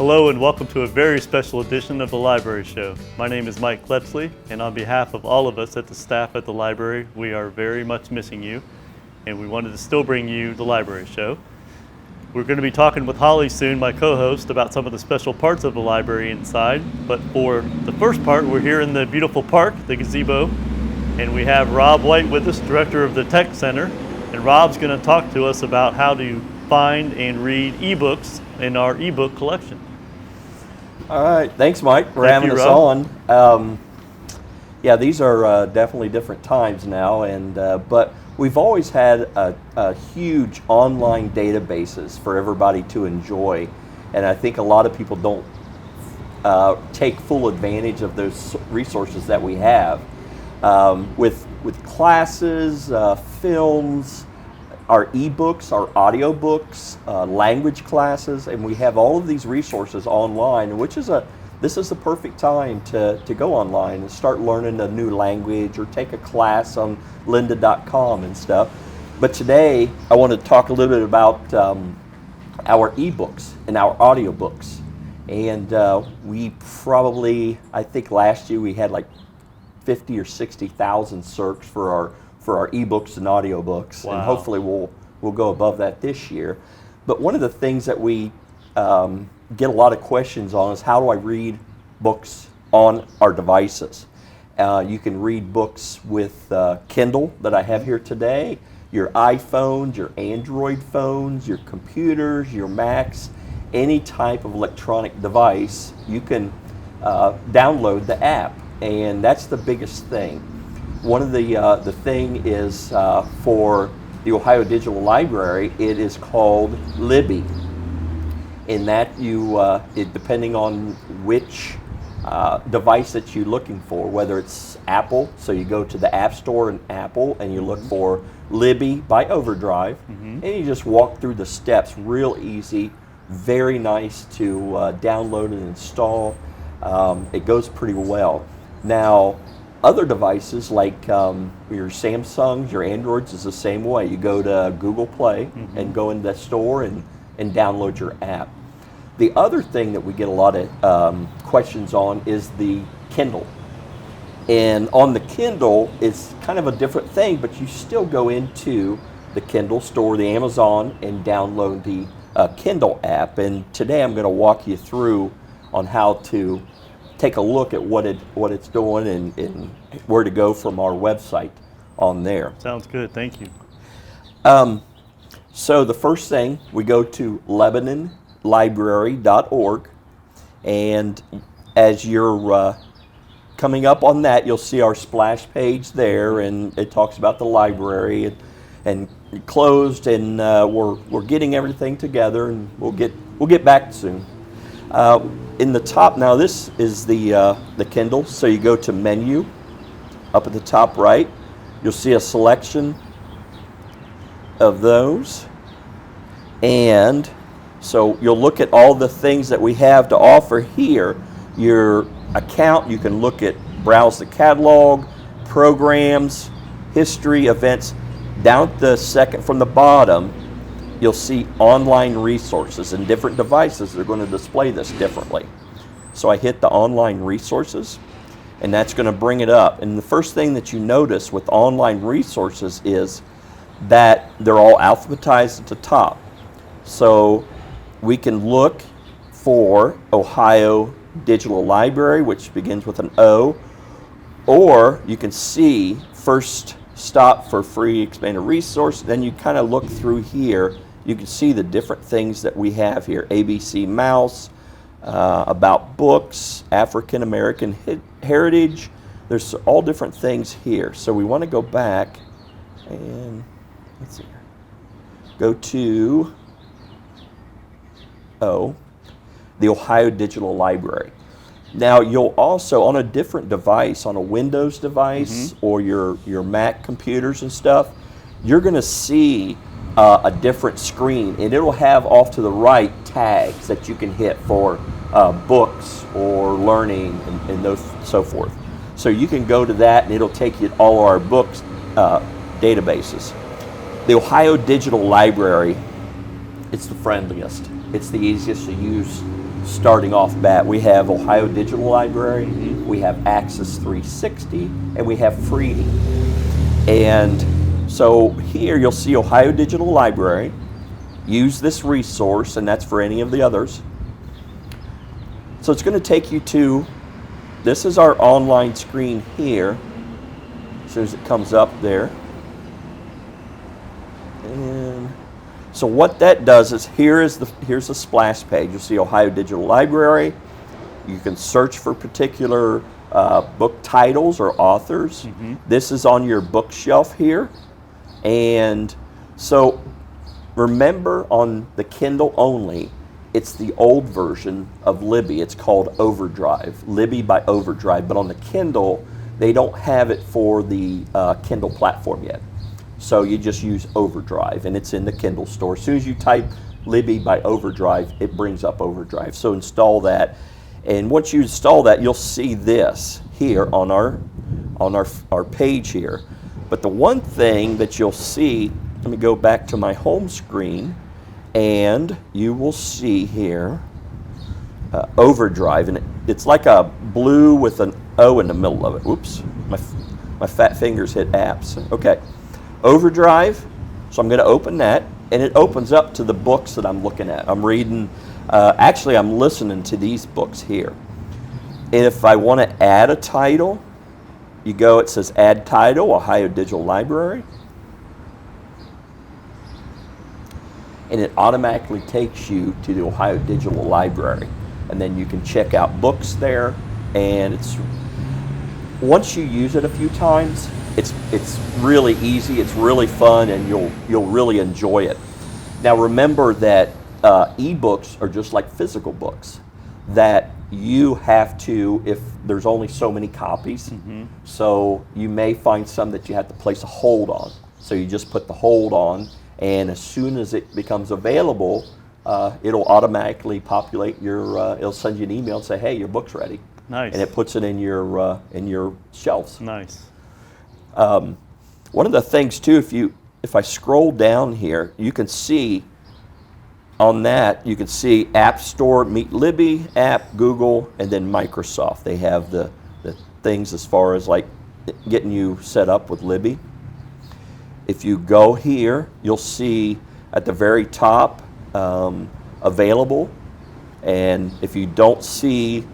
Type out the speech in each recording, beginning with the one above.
Hello and welcome to a very special edition of the Library Show. My name is Mike Klepsley, and on behalf of all of us at the staff at the library, we are very much missing you, and we wanted to still bring you the Library Show. We're going to be talking with Holly soon, my co-host, about some of the special parts of the library inside, but for the first part, we're here in the beautiful park, the gazebo, and we have Robb White with us, director of the Tech Center, and Robb's going to talk to us about how to find and read eBooks in our ebook collection. All right, thanks, Mike, for having us on. Yeah, these are definitely different times now, and but we've always had a huge online databases for everybody to enjoy, and I think a lot of people don't take full advantage of those resources that we have with classes, films, our ebooks, our audiobooks, language classes, and we have all of these resources online, this is a perfect time to go online and start learning a new language or take a class on lynda.com and stuff. But today I want to talk a little bit about our ebooks and our audiobooks. And we probably, I think last year we had like 50 or 60,000 search for our ebooks and audiobooks. Wow. And hopefully we'll go above that this year. But one of the things that we get a lot of questions on is, how do I read books on our devices? You can read books with Kindle that I have here today, your iPhones, your Android phones, your computers, your Macs, any type of electronic device. You can download the app, and that's the biggest thing. One of the thing is for the Ohio Digital Library, it is called Libby. In that depending on which device that you're looking for, whether it's Apple, so you go to the App Store in Apple and you look for Libby by Overdrive, and you just walk through the steps, real easy, very nice to download and install. It goes pretty well. Now, other devices like your Samsungs, your Androids is the same way. You go to Google Play and go in the store and download your app. The other thing that we get a lot of questions on is the Kindle. And on the Kindle, it's kind of a different thing, but you still go into the Kindle store, the Amazon, and download the Kindle app. And today I'm going to walk you through on how to take a look at what it's doing and where to go from our website on there. Sounds good, thank you. So the first thing, we go to LebanonLibrary.org, and as you're coming up on that, you'll see our splash page there, and it talks about the library and closed, and we're getting everything together, and we'll get back soon. In the top, now this is the Kindle, so you go to menu, up at the top right, you'll see a selection of those, and so you'll look at all the things that we have to offer here. Your account, you can look at, browse the catalog, programs, history, events. Down at the second from the bottom, you'll see online resources, and different devices are going to display this differently. So I hit the online resources, and that's going to bring it up. And the first thing that you notice with online resources is that they're all alphabetized at the top. So we can look for Ohio Digital Library, which begins with an O, or you can see first stop for free expanded resource. Then you kind of look through here. You can see the different things that we have here. ABC Mouse, about books, African American heritage. There's all different things here. So we want to go back and let's see here. Go to the Ohio Digital Library. Now you'll also, on a different device, on a Windows device or your Mac computers and stuff, you're going to see a different screen, and it'll have off to the right tags that you can hit for books or learning and those so forth. So you can go to that, and it'll take you to all our books databases. The Ohio Digital Library, it's the friendliest. It's the easiest to use starting off bat. We have Ohio Digital Library, we have Access 360, and we have Freedie. And so here you'll see Ohio Digital Library. Use this resource, and that's for any of the others. So it's going to take you to, this is our online screen here, as soon as it comes up there. And so what that does is here's the splash page. You'll see Ohio Digital Library. You can search for particular book titles or authors. This is on your bookshelf here. And so remember, on the Kindle only, it's the old version of Libby. It's called Overdrive, Libby by Overdrive. But on the Kindle, they don't have it for the Kindle platform yet. So you just use Overdrive, and it's in the Kindle store. As soon as you type Libby by Overdrive, it brings up Overdrive. So install that. And once you install that, you'll see this here on our page here. But the one thing that you'll see, let me go back to my home screen, and you will see here Overdrive, and it's like a blue with an O in the middle of it. Whoops, my fat fingers hit apps. Okay, Overdrive. So I'm going to open that, and it opens up to the books that I'm looking at. I'm reading. Actually, I'm listening to these books here. If I want to add a title, you go, it says Add Title, Ohio Digital Library. And it automatically takes you to the Ohio Digital Library. And then you can check out books there. And once you use it a few times, it's really easy, it's really fun, and you'll really enjoy it. Now remember that eBooks are just like physical books, that you have to, if there's only so many copies, so you may find some that you have to place a hold on. So you just put the hold on, and as soon as it becomes available, it'll automatically populate your, it'll send you an email and say, hey, your book's ready. Nice. And it puts it in your shelves. Nice. One of the things too, if I scroll down here, you can see on that, you can see App Store, Meet Libby, App, Google, and then Microsoft. They have the things as far as like getting you set up with Libby. If you go here, you'll see at the very top, available. And if you don't see,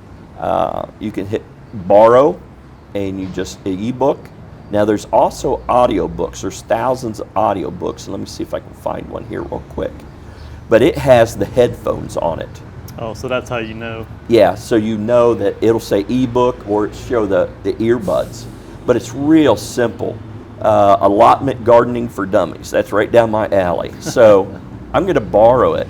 you can hit borrow, and you just ebook. Now there's also audiobooks. There's thousands of audiobooks. And let me see if I can find one here real quick. But it has the headphones on it. Oh, so that's how you know. Yeah, so you know that it'll say ebook or it show the earbuds. But it's real simple. Allotment gardening for dummies. That's right down my alley. So I'm going to borrow it.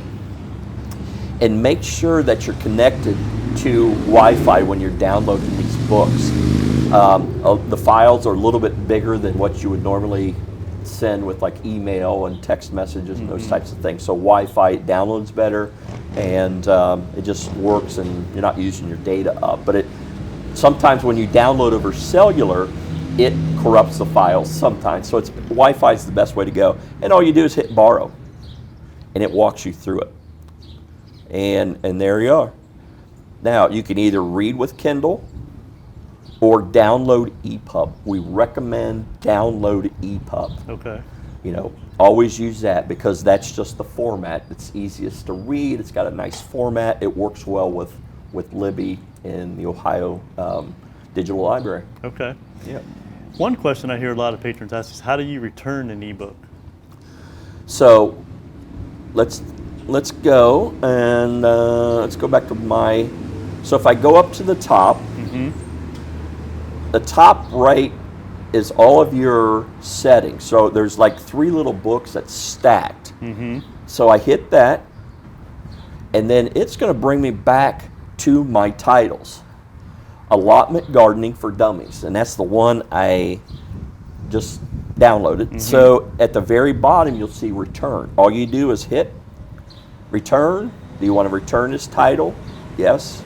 And make sure that you're connected to Wi-Fi when you're downloading these books. The files are a little bit bigger than what you would normally send with like email and text messages and those types of things. So Wi-Fi, it downloads better, and it just works, and you're not using your data up. But sometimes when you download over cellular, it corrupts the files sometimes. So Wi-Fi is the best way to go. And all you do is hit borrow, and it walks you through it. And there you are. Now you can either read with Kindle or download EPUB. We recommend download EPUB. Okay. You know, always use that because that's just the format. It's easiest to read. It's got a nice format. It works well with Libby in the Ohio Digital Library. Okay. Yeah. One question I hear a lot of patrons ask is, how do you return an ebook? So let's go and let's go back to my. So if I go up to the top. The top right is all of your settings. So there's like 3 little books that's stacked. So I hit that, and then it's going to bring me back to my titles. Allotment Gardening for Dummies, and that's the one I just downloaded. So at the very bottom, you'll see return. All you do is hit return. Do you want to return this title? Yes.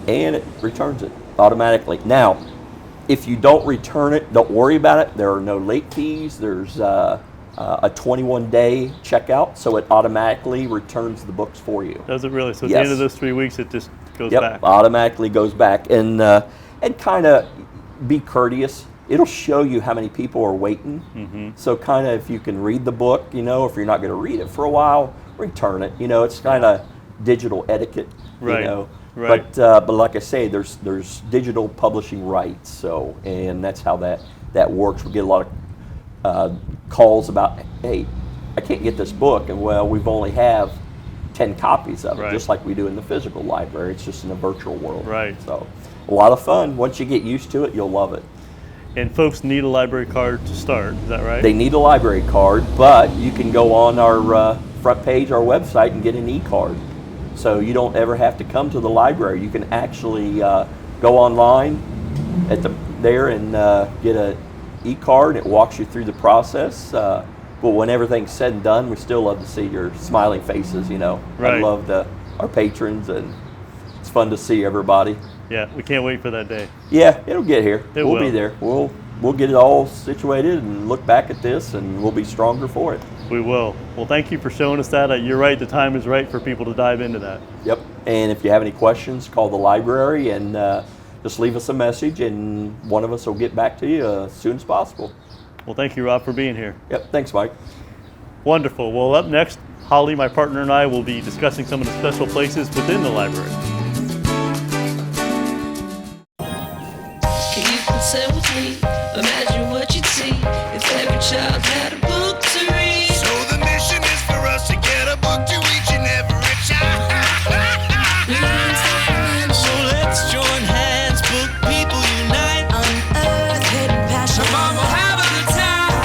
And it returns it automatically. Now, if you don't return it, don't worry about it. There are no late fees. There's a 21-day checkout, so it automatically returns the books for you. Does it really? So at Yes. the end of those 3 weeks, it just goes Yep, back. automatically goes back. And kind of be courteous. It'll show you how many people are waiting. Mm-hmm. So kind of if you can read the book, if you're not going to read it for a while, return it. It's kind of digital etiquette. Right. Right. But like I say, there's digital publishing rights. So and that's how that works. We get a lot of calls about, hey, I can't get this book, and well, we've only have 10 copies of it, Right. just like we do in the physical library. It's just in a virtual world. Right. So a lot of fun. Once you get used to it, you'll love it. And folks need a library card to start, is that right? They need a library card, but you can go on our front page, our website, and get an e-card. So you don't ever have to come to the library. You can actually go online there and get an e-card. It walks you through the process. But when everything's said and done, we still love to see your smiling faces. I Right. love our patrons, and it's fun to see everybody. Yeah, we can't wait for that day. Yeah, it'll get here. It We'll will. be there. We'll get it all situated and look back at this, and we'll be stronger for it. We will. Well, thank you for showing us that. You're right, the time is right for people to dive into that. Yep. And if you have any questions, call the library and just leave us a message, and one of us will get back to you as soon as possible. Well, thank you, Rob, for being here. Yep. Thanks, Mike. Wonderful. Well, up next, Holly, my partner, and I will be discussing some of the special places within the library. You can sit with me, imagine what you'd see if every child had a book to read. So the mission is for us to get a book to each and every child. So let's join hands, book people unite. Unearth hidden passion. Come on, we'll have a good time.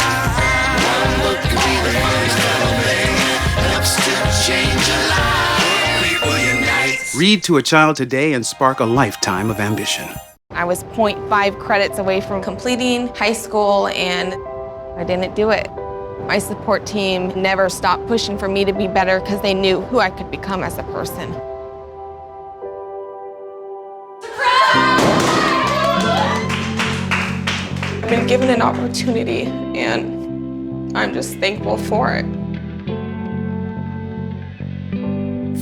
One book can be the first thing helps to change a life. Book people unite. Read to a child today and spark a lifetime of ambition. I was 0.5 credits away from completing high school, and I didn't do it. My support team never stopped pushing for me to be better because they knew who I could become as a person. I've been given an opportunity, and I'm just thankful for it.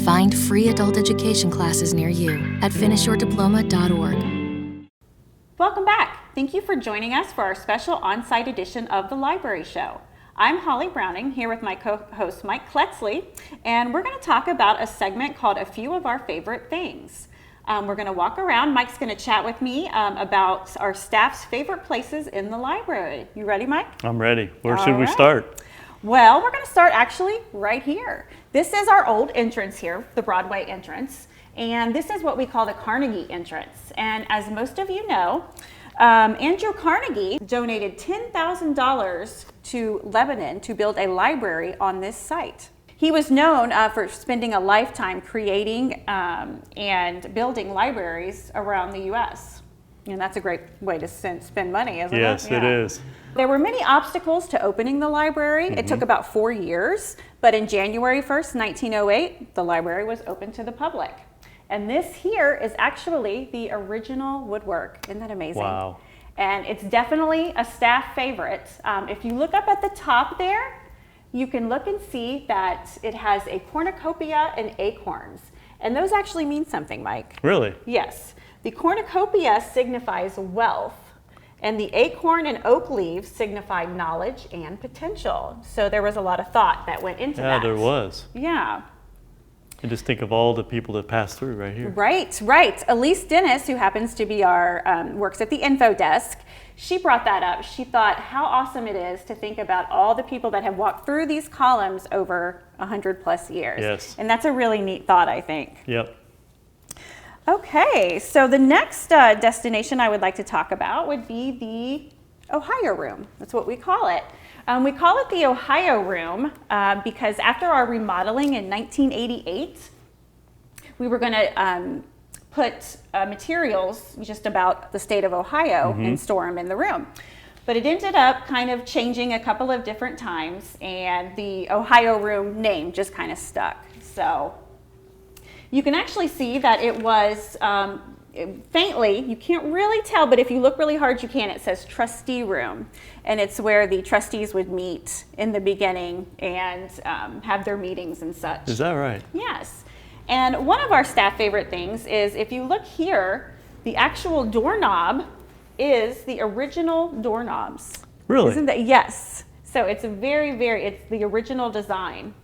Find free adult education classes near you at finishyourdiploma.org. Welcome back. Thank you for joining us for our special on-site edition of the Library Show. I'm Holly Browning, here with my co-host Mike Kletzley, and we're going to talk about a segment called A Few of Our Favorite Things. We're going to walk around. Mike's going to chat with me about our staff's favorite places in the library. You ready, Mike? I'm ready. Where should All we right. start? Well, we're going to start actually right here. This is our old entrance here, the Broadway entrance. And this is what we call the Carnegie entrance. And as most of you know, Andrew Carnegie donated $10,000 to Lebanon to build a library on this site. He was known for spending a lifetime creating and building libraries around the U.S. And that's a great way to spend money, isn't it? Yes, it is. There were many obstacles to opening the library. It took about 4 years, but in January 1st, 1908, the library was open to the public. And this here is actually the original woodwork. Isn't that amazing? Wow. And it's definitely a staff favorite. If you look up at the top there, you can look and see that it has a cornucopia and acorns. And those actually mean something, Mike. Really? Yes. The cornucopia signifies wealth, and the acorn and oak leaves signify knowledge and potential. So there was a lot of thought that went into that. Yeah, there was. Yeah. And just think of all the people that passed through right here. Right, right. Elise Dennis, who happens to be works at the info desk, she brought that up. She thought how awesome it is to think about all the people that have walked through these columns over 100 plus years. Yes. And that's a really neat thought, I think. Yep. Okay, so the next destination I would like to talk about would be the Ohio Room. That's what we call it. We call it the Ohio Room because after our remodeling in 1988, we were going to put materials just about the state of Ohio and store them in the room. But it ended up kind of changing a couple of different times, and the Ohio Room name just kind of stuck. So you can actually see that it faintly, you can't really tell, but if you look really hard, you can. It says trustee room, and it's where the trustees would meet in the beginning and have their meetings and such. Is that right? Yes. And one of our staff favorite things is if you look here, the actual doorknob is the original doorknobs. Really? Isn't that? Yes. So it's it's the original design.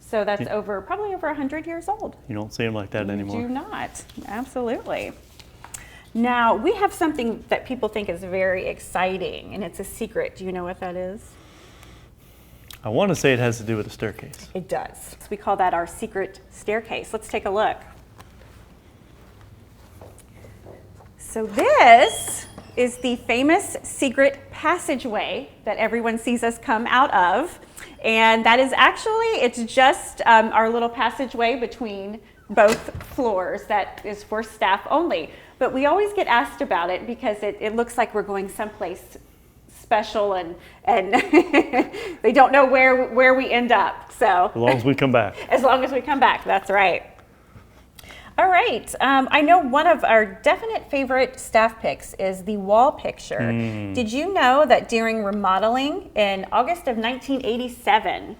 So that's probably over 100 years old. You don't see them like that anymore. Do not. Absolutely. Now, we have something that people think is very exciting, and it's a secret. Do you know what that is? I want to say it has to do with a staircase. It does. We call that our secret staircase. Let's take a look. So this is the famous secret passageway that everyone sees us come out of. And that is actually, it's just our little passageway between both floors that is for staff only. But we always get asked about it because it looks like we're going someplace special and they don't know where we end up. So As long as we come back. As long as we come back, that's right. All right, I know one of our definite favorite staff picks is the wall picture. Did you know that during remodeling in August of 1987,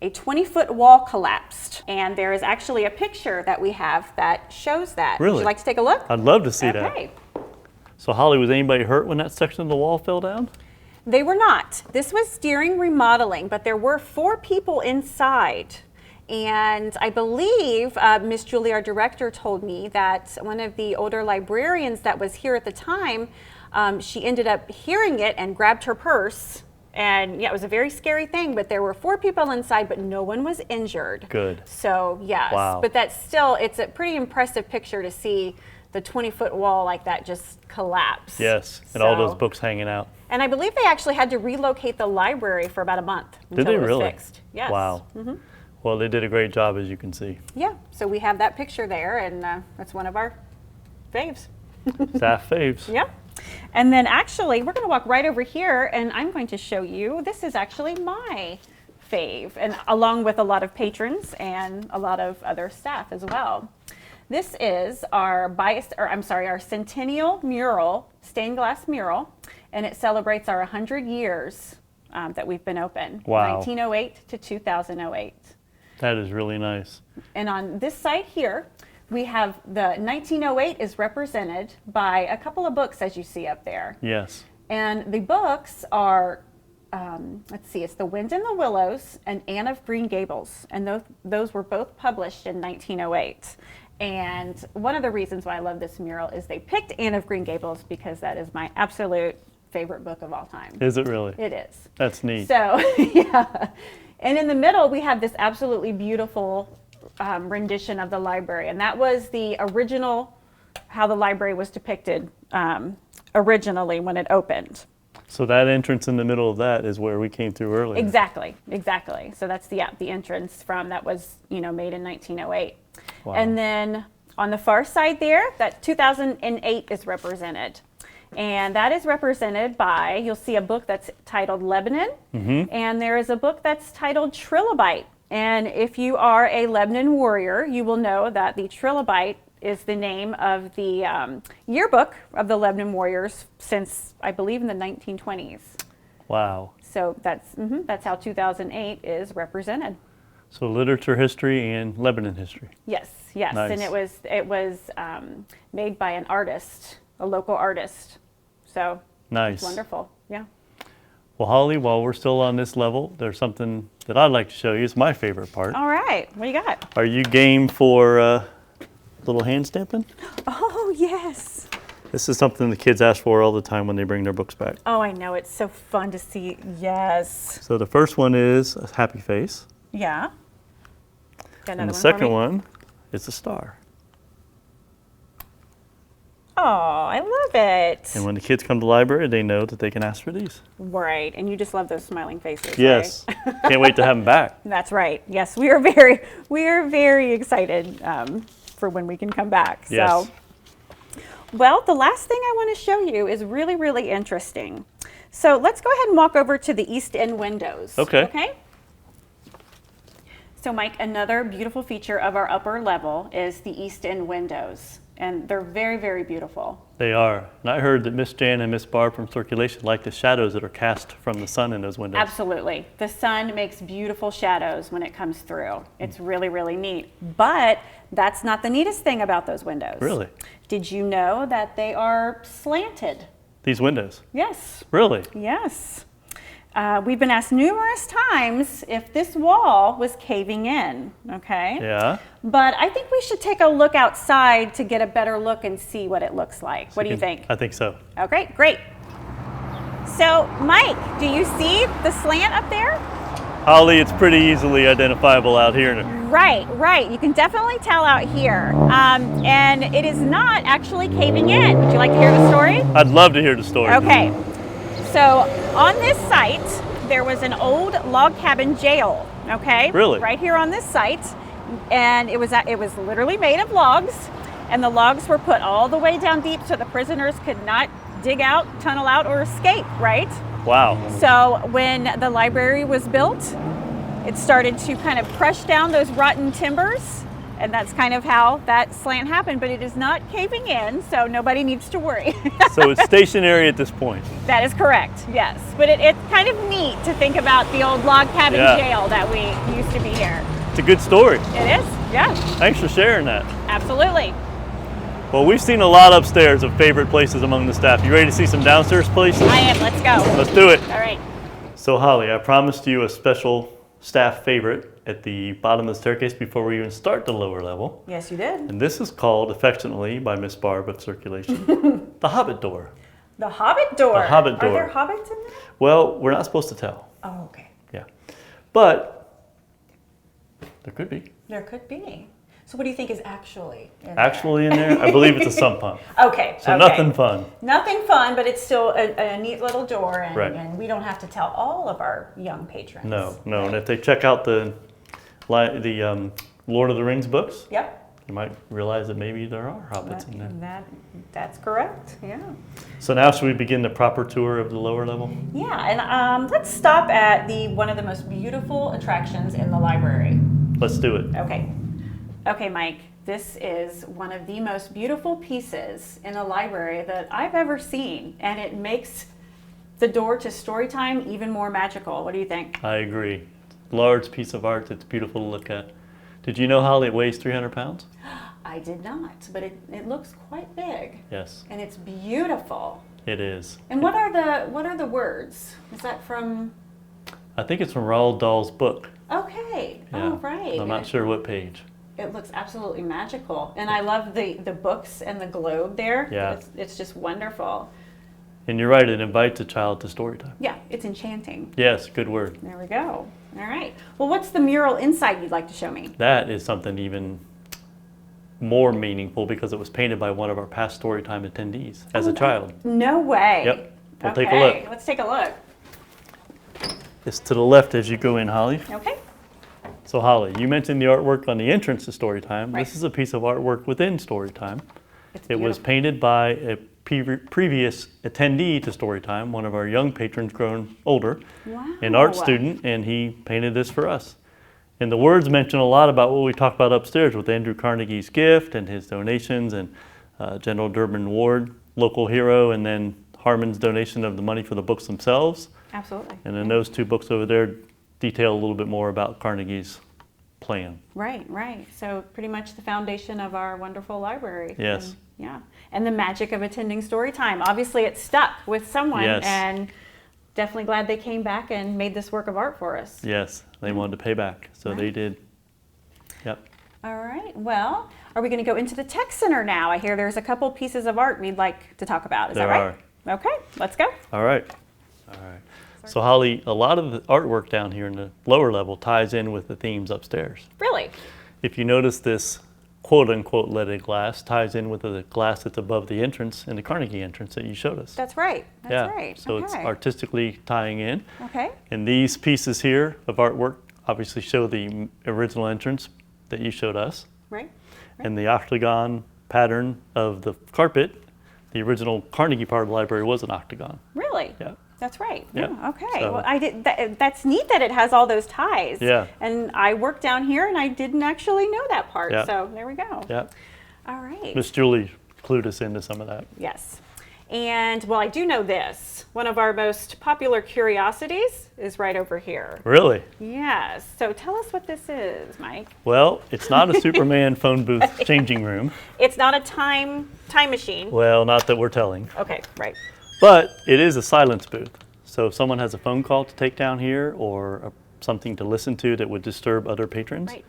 a 20-foot wall collapsed? And there is actually a picture that we have that shows that. Really? Would you like to take a look? I'd love to see that. Okay. So Holly, was anybody hurt when that section of the wall fell down? They were not. This was during remodeling, but there were 4 people inside. And I believe Miss Julie, our director, told me that one of the older librarians that was here at the time, she ended up hearing it and grabbed her purse. And yeah, it was a very scary thing, but there were 4 people inside, but no one was injured. Good. So yes, Wow. But that's still, it's a pretty impressive picture to see the 20-foot wall like that just collapse. Yes, and all those books hanging out. And I believe they actually had to relocate the library for about a month until Did they it was really? fixed. Yes. Wow. Well, they did a great job, as you can see. Yeah, so we have that picture there, and that's one of our faves. Staff faves. Yeah. And then actually, we're going to walk right over here, and I'm going to show you, this is actually my fave, and along with a lot of patrons and a lot of other staff as well. This is our our centennial mural, stained glass mural, and it celebrates our 100 years that we've been open. Wow. 1908 to 2008. That is really nice. And on this side here, we have the 1908 is represented by a couple of books, as you see up there. Yes. And the books are, let's see, it's The Wind in the Willows and Anne of Green Gables. And those were both published in 1908. And one of the reasons why I love this mural is they picked Anne of Green Gables because that is my absolute favorite book of all time. Is it really? It is. That's neat. So, yeah. And in the middle, we have this absolutely beautiful rendition of the library. And that was the original, how the library was depicted originally when it opened. So that entrance in the middle of that is where we came through earlier. Exactly, exactly. So that's the entrance from that was, made in 1908. Wow. And then on the far side there, that 2008 is represented. And that is represented by, you'll see a book that's titled Lebanon, and there is a book that's titled Trilobite. And if you are a Lebanon warrior, you will know that the Trilobite is the name of the yearbook of the Lebanon warriors since, I believe, in the 1920s. Wow. So that's how 2008 is represented. So literature history and Lebanon history. Yes, yes. Nice. And it was made by an artist, a local artist. So Nice. it's wonderful. Yeah. Well, Holly, while we're still on this level, there's something that I'd like to show you. It's my favorite part. All right. What do you got? Are you game for a little hand stamping? Oh, yes. This is something the kids ask for all the time when they bring their books back. Oh, I know. It's so fun to see. Yes. So the first one is a happy face. Yeah. Got another And the for second me? one is a star. Oh, I love it. And when the kids come to the library, they know that they can ask for these. Right. And you just love those smiling faces. Yes. Right? Can't wait to have them back. That's right. Yes, we are very excited for when we can come back. Yes. So, well, the last thing I want to show you is really, really interesting. So let's go ahead and walk over to the East End windows. Okay. Okay. So Mike, another beautiful feature of our upper level is the East End windows. and they're very, very beautiful. They are. And I heard that Miss Jan and Miss Barb from Circulation like the shadows that are cast from the sun in those windows. Absolutely. The sun makes beautiful shadows when it comes through. It's really, really neat. But that's not the neatest thing about those windows. Really? Did you know that they are slanted? These windows? Yes. Really? Yes. We've been asked numerous times if this wall was caving in, okay? Yeah. But I think we should take a look outside to get a better look and see what it looks like. What do you think? I think so. Okay, great. So, Mike, do you see the slant up there? Holly, it's pretty easily identifiable out here. Right, right. You can definitely tell out here. And it is not actually caving in. Would you like to hear the story? I'd love to hear the story. Okay. So on this site, there was an old log cabin jail, okay? Really? Right here on this site. And it was literally made of logs, and the logs were put all the way down deep so the prisoners could not dig out, tunnel out, or escape, right? Wow. So when the library was built, it started to kind of crush down those rotten timbers, and that's kind of how that slant happened, but it is not caving in, so nobody needs to worry. So it's stationary at this point. That is correct, yes. But it's kind of neat to think about the old log cabin jail that we used to be here. It's a good story. It is, yeah. Thanks for sharing that. Absolutely. Well, we've seen a lot upstairs of favorite places among the staff. You ready to see some downstairs places? I am, let's go. Let's do it. All right. So Holly, I promised you a special staff favorite at the bottom of the staircase before we even start the lower level. Yes, you did. And this is called affectionately by Miss Barb of Circulation, the Hobbit door. The Hobbit door. The Hobbit door. Are there hobbits in there? Well, we're not supposed to tell. Oh, okay. Yeah. But there could be. There could be. So what do you think is actually in Actually in there? I believe it's a sump pump. Okay. So okay. nothing fun. Nothing fun, but it's still a neat little door, and, Right. and we don't have to tell all of our young patrons. No. And if they check out the Lord of the Rings books, Yep. you might realize that maybe there are hobbits in there. That's correct. Yeah. So now should we begin the proper tour of the lower level? Yeah, and let's stop at one of the most beautiful attractions in the library. Let's do it. Okay, Mike. This is one of the most beautiful pieces in a library that I've ever seen, and it makes the door to Storytime even more magical. What do you think? I agree. Large piece of art that's beautiful to look at. Did you know, Holly, it weighs 300 pounds? I did not, but it looks quite big. Yes. And it's beautiful. It is. And what are the words? Is that from? I think it's from Roald Dahl's book. Okay. Yeah. Oh, right. I'm not sure what page. It looks absolutely magical, and I love the books and the globe there. Yeah. It's just wonderful. And you're right, it invites a child to story time. Yeah, it's enchanting. Yes, good word. There we go. All right. Well, what's the mural inside you'd like to show me? That is something even more meaningful because it was painted by one of our past Storytime attendees as a child. No way. Yep. We'll okay. take a look. Let's take a look. It's to the left as you go in, Holly. Okay. So Holly, you mentioned the artwork on the entrance to Storytime. Right. This is a piece of artwork within Storytime. It's It was beautiful. painted by a previous attendee to Storytime, one of our young patrons grown older, an art student, and he painted this for us. And the words mention a lot about what we talked about upstairs with Andrew Carnegie's gift and his donations, and General Durbin Ward, local hero, and then Harmon's donation of the money for the books themselves. Absolutely. And then those two books over there detail a little bit more about Carnegie's plan. Right, right. So pretty much the foundation of our wonderful library. Yes. And, yeah. And the magic of attending Storytime. Obviously it stuck with someone, Yes. and definitely glad they came back and made this work of art for us. Yes, they wanted to pay back, so they Right. did. Yep. All right. Well, are we going to go into the tech center now? I hear there's a couple pieces of art we'd like to talk about. Is There that right? Okay, let's go. All right. So Holly, a lot of the artwork down here in the lower level ties in with the themes upstairs. Really? If you notice, this quote-unquote leaded glass ties in with the glass that's above the entrance in the Carnegie entrance that you showed us. That's right. That's yeah. right. So okay. it's artistically tying in. Okay. And these pieces here of artwork obviously show the original entrance that you showed us. Right. And the octagon pattern of the carpet, the original Carnegie part of the library was an octagon. Really? Yeah. That's right. Yeah. Yeah. Okay. So- Well, that's neat that it has all those ties. Yeah. And I work down here, and I didn't actually know that part. Yeah. So there we go. Yeah. All right. Miss Julie clued us into some of that. Yes. And, well, I do know this. One of our most popular curiosities is right over here. Really? Yes. So tell us what this is, Mike. Well, it's not a Superman phone booth changing room. It's not a time machine. Well, not that we're telling. Okay, right. But it is a silence booth. So if someone has a phone call to take down here or something to listen to that would disturb other patrons, Right.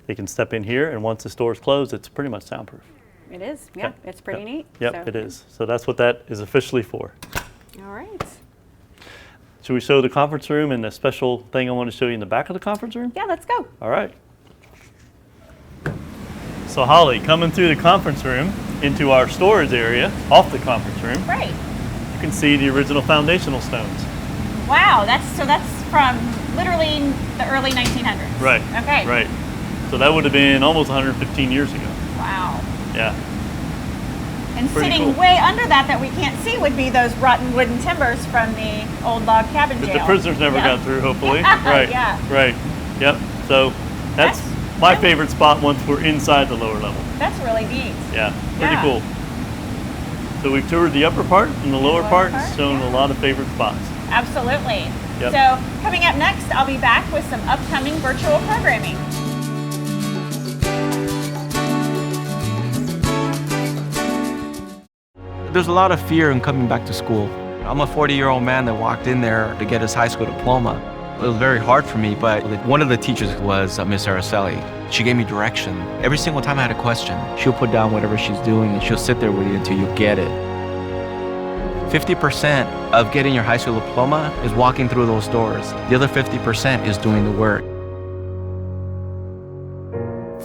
they can step in here, and once the store is closed, it's pretty much soundproof. It is. Yeah, Yep, it's pretty yep, neat. Yep, So- it is. So that's what that is officially for. All right. Should we show the conference room and the special thing I want to show you in the back of the conference room? Yeah, let's go. All right. So Holly, coming through the conference room into our storage area off the conference room, Right. you can see the original foundational stones. Wow, that's from literally the early 1900s. Right. Okay. Right. So that would have been almost 115 years ago. Wow. Yeah. And Pretty sitting cool. way under that we can't see would be those rotten wooden timbers from the old log cabin That jail. the prisoners never Yeah. got through, hopefully. Right. Yeah. Right. Yep. So that's my favorite spot once we're inside the lower level. That's really neat. Yeah. Pretty Yeah. cool. So we've toured the upper part and the lower part, shown yeah. a lot of favorite spots. Absolutely. Yep. So coming up next, I'll be back with some upcoming virtual programming. There's a lot of fear in coming back to school. I'm a 40-year-old man that walked in there to get his high school diploma. It was very hard for me, but one of the teachers was Miss Araceli. She gave me direction. Every single time I had a question, she'll put down whatever she's doing and she'll sit there with you until you get it. 50% of getting your high school diploma is walking through those doors. The other 50% is doing the work.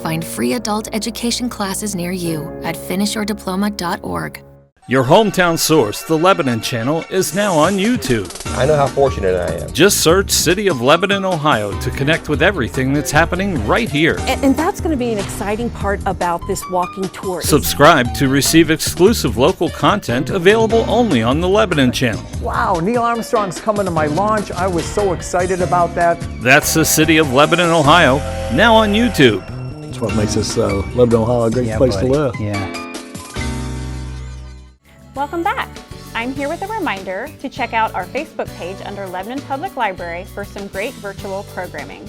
Find free adult education classes near you at finishyourdiploma.org. Your hometown source, the Lebanon Channel, is now on YouTube. I know how fortunate I am. Just search City of Lebanon, Ohio to connect with everything that's happening right here. And that's going to be an exciting part about this walking tour. Subscribe to receive exclusive local content available only on the Lebanon Channel. Wow, Neil Armstrong's coming to my launch. I was so excited about that. That's the City of Lebanon, Ohio, now on YouTube. That's what makes this Lebanon, Ohio a great place to live. Yeah. Welcome back. I'm here with a reminder to check out our Facebook page under Lebanon Public Library for some great virtual programming.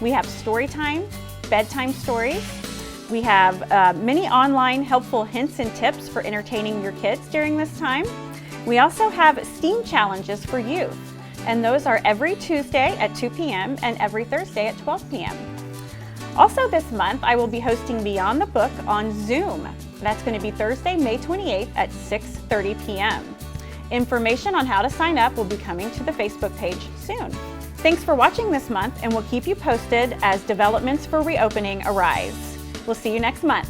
We have story time, bedtime stories. We have many online helpful hints and tips for entertaining your kids during this time. We also have STEAM challenges for youth, and those are every Tuesday at 2 p.m. and every Thursday at 12 p.m. Also this month, I will be hosting Beyond the Book on Zoom. That's going to be Thursday, May 28th at 6:30 p.m. Information on how to sign up will be coming to the Facebook page soon. Thanks for watching this month, and we'll keep you posted as developments for reopening arise. We'll see you next month.